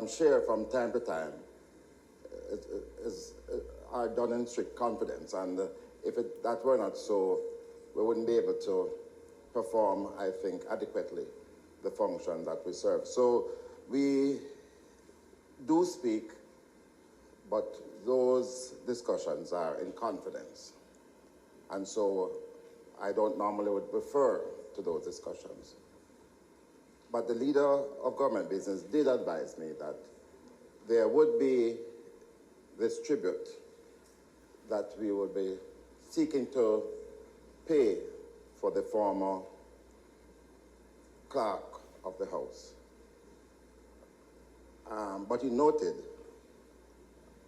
I'm sure from time to time are done in strict confidence. And if that were not so, we wouldn't be able to perform, I think, adequately the function that we serve. So we do speak, but those discussions are in confidence. And so I don't normally would refer to those discussions. But the leader of government business did advise me that there would be this tribute that we would be seeking to pay for the former clerk of the House. But he noted,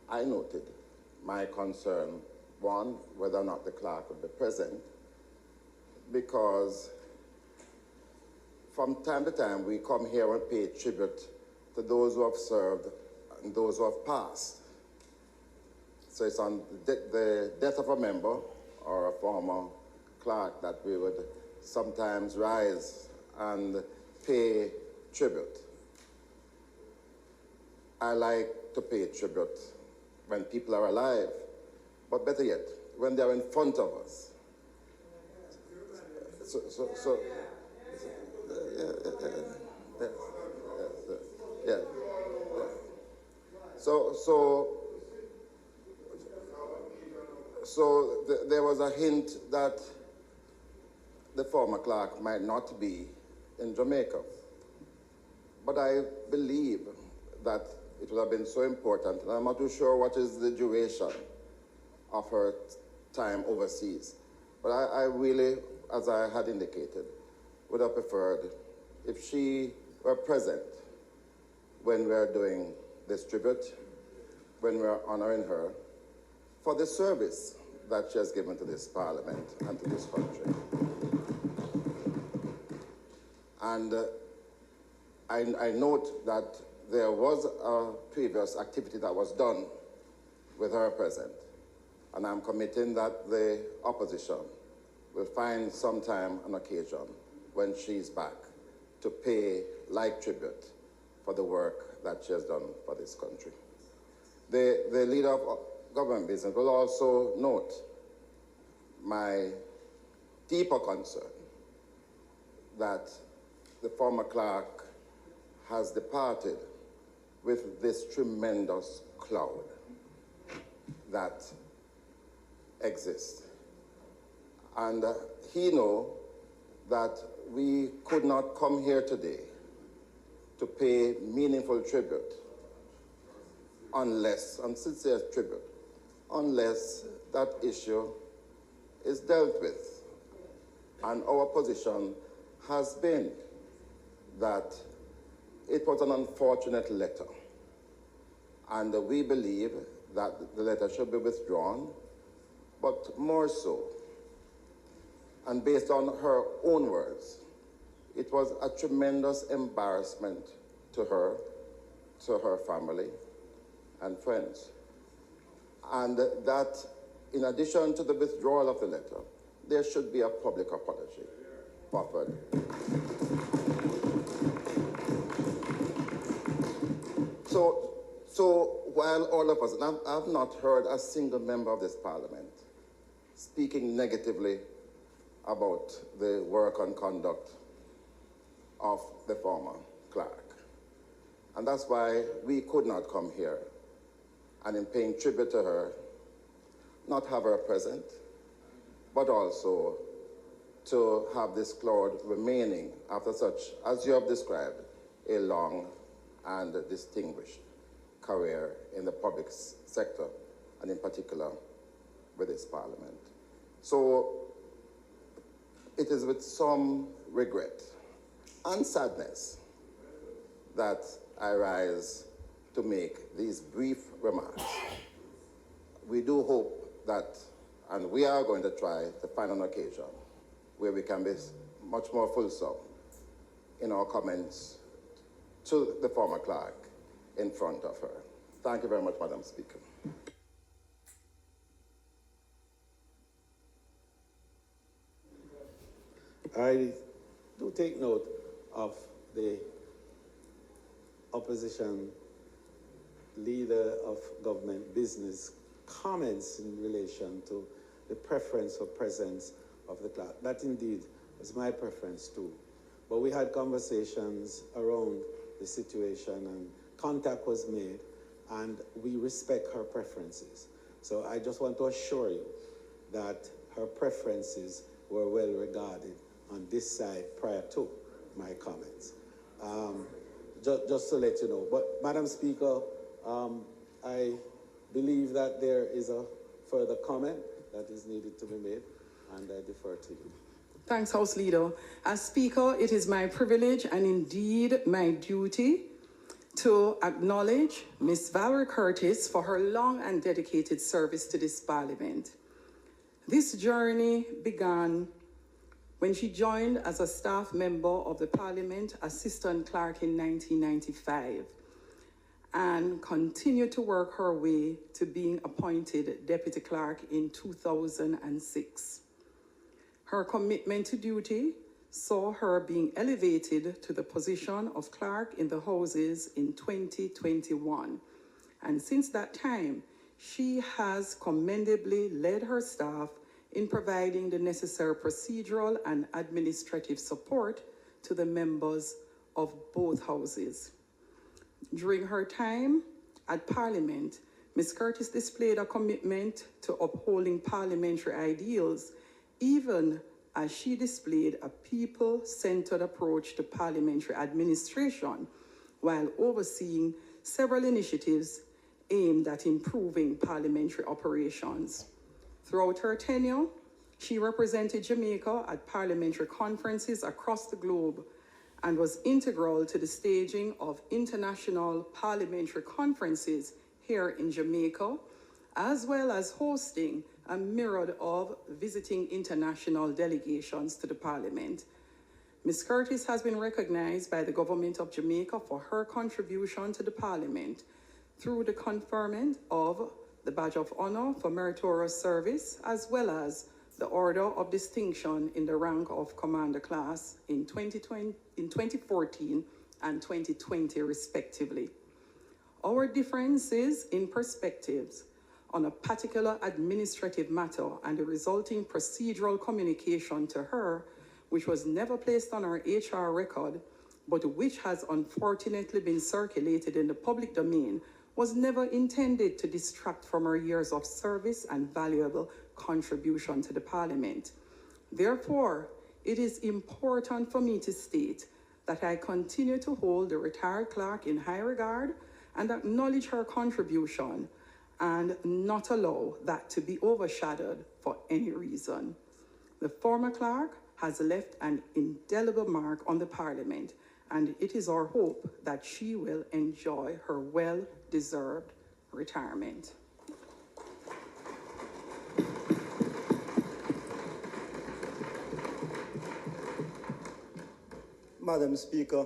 I noted, my concern, one, whether or not the clerk would be present, because from time to time we come here and pay tribute to those who have served and those who have passed. So it's on the death of a member or a former clerk that we would sometimes rise and pay tribute. I like to pay tribute when people are alive, but better yet, when they're in front of us. There was a hint that the former clerk might not be in Jamaica. But I believe that it would have been so important, and I'm not too sure what is the duration of her time overseas. But I really, as I had indicated, would have preferred if she were present when we are doing this tribute, when we are honoring her, for the service that she has given to this parliament and to this country. And I note that there was a previous activity that was done with her present, and I'm committing that the opposition will find some time and occasion when she's back to pay like tribute for the work that she has done for this country. The leader of government business will also note my deeper concern that the former clerk has departed with this tremendous cloud that exists. And he knows that we could not come here today to pay meaningful tribute unless, and sincere tribute, unless that issue is dealt with. And our position has been that it was an unfortunate letter. And we believe that the letter should be withdrawn, but more so, and based on her own words, it was a tremendous embarrassment to her family, and friends. And that, in addition to the withdrawal of the letter, there should be a public apology offered. So while all of us, and I've not heard a single member of this parliament speaking negatively about the work and conduct of the former clerk. And that's why we could not come here and, in paying tribute to her, not have her present, but also to have this cloud remaining after such, as you have described, a long and distinguished career in the public sector, and in particular with this parliament. So it is with some regret and sadness that I rise to make these brief remarks. We do hope that, and we are going to try to find an occasion where we can be much more fulsome in our comments to the former clerk in front of her. Thank you very much, Madam Speaker. I do take note of the opposition leader of government business comments in relation to the preference for presence of the clerk. That indeed was my preference too. But we had conversations around the situation and contact was made, and we respect her preferences. So I just want to assure you that her preferences were well regarded on this side prior to my comments. Just to let you know. But Madam Speaker, I believe that there is a further comment that is needed to be made, and I defer to you. Thanks, House Leader. As Speaker, it is my privilege and indeed my duty to acknowledge Ms. Valerie Curtis for her long and dedicated service to this Parliament. This journey began when she joined as a staff member of the Parliament Assistant Clerk in 1995 and continued to work her way to being appointed Deputy Clerk in 2006. Her commitment to duty saw her being elevated to the position of Clerk in the Houses in 2021. And since that time, she has commendably led her staff in providing the necessary procedural and administrative support to the members of both houses. During her time at Parliament, Ms. Curtis displayed a commitment to upholding parliamentary ideals, even as she displayed a people-centered approach to parliamentary administration while overseeing several initiatives aimed at improving parliamentary operations. Throughout her tenure, she represented Jamaica at parliamentary conferences across the globe and was integral to the staging of international parliamentary conferences here in Jamaica, as well as hosting a myriad of visiting international delegations to the Parliament. Ms. Curtis has been recognized by the Government of Jamaica for her contribution to the Parliament through the conferment of the Badge of Honor for Meritorious Service, as well as the Order of Distinction in the rank of Commander Class in 2014 and 2020, respectively. Our differences in perspectives on a particular administrative matter and the resulting procedural communication to her, which was never placed on our HR record, but which has unfortunately been circulated in the public domain, was never intended to distract from her years of service and valuable contribution to the Parliament. Therefore, it is important for me to state that I continue to hold the retired clerk in high regard and acknowledge her contribution and not allow that to be overshadowed for any reason. The former clerk has left an indelible mark on the Parliament, and it is our hope that she will enjoy her well-deserved retirement. Madam Speaker,